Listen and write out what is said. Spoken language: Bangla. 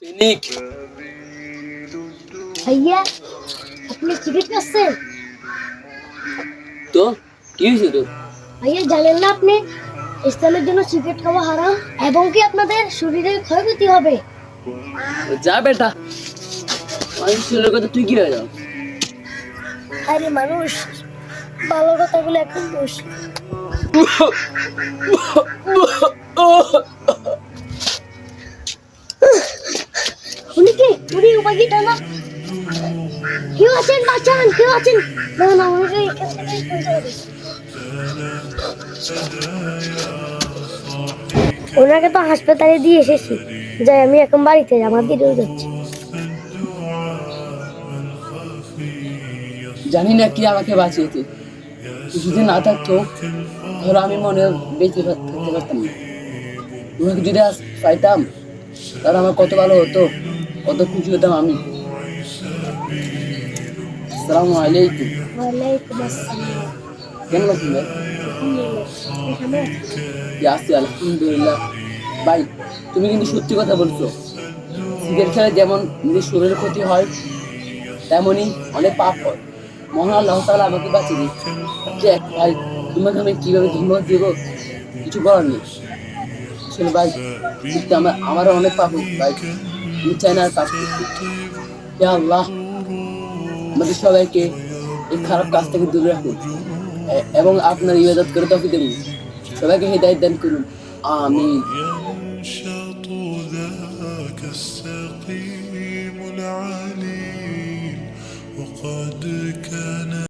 ফিনিক ভাইয়া আপনি সিগারেট খাচ্ছেন? তো কি হয়েছে তোর? ভাইয়া জানেন না আপনি ইসলামের জন্য সিগারেট খাওয়া হারাম এবং কি আপনাদের শরীরের ক্ষয়ক্ষতি হবে। যা বেটা, মানুষের কথা তুই কি হয়ে যাও? আরে মানুষ ভালো কথাগুলো এখন দোষ। উনি কি উনি উপাগিটা না? কেউ আছেন বাঁচান, কেউ আছেন? না না আমাকে এখান থেকে শুনতে হবে। ওনাকে তো হাসপাতালে দিয়ে এসেছি, যাই আমি এখন বাড়িতে আমার দিদিও যাচ্ছি। জানি না কি আমাকে বাঁচিয়েছে। তুই যদি না থাকতো তাহলে আমি মনে হয় বেঁচে থাকতে পারতাম না। তোমাকে যদি আজ পাইতাম তাহলে আমার কত ভালো হতো, কত খুশি হতাম আমি। আসসালামু আলাইকুম। ওয়ালাইকুম আসসালাম। কেমন আছেন ভাই? আলহামদুলিল্লাহ, আপনি কেমন আছেন? জি আছি আলহামদুলিল্লাহ। ভাই, তুমি কিন্তু সত্যি কথা বলছো। সিগারেট খেলে যেমন নিজের শরীরের ক্ষতি হয়, তেমনই অনেক পাপ হয়। মহান আল্লাহ তাআলা আমাকে বাঁচিয়ে দিই। দেখ ভাই, তোমাকে আমি কিভাবে ধন্যবাদ দিব কিছু বলার নেই। আসলে ভাই, কিন্তু আমারও অনেক পাপ হয়েছে ভাই। আমি চাই না আর পাপ করতে। হে আল্লাহ, আমাদের সবাইকে এই খারাপ কাজ থেকে দূরে রাখুন এবং আপনার ইবাদত করে তৌফিক দেন। সবাইকে হিদায়াত দান করুন। আমিন। ينشط ذاك السقيم العليل وقد كان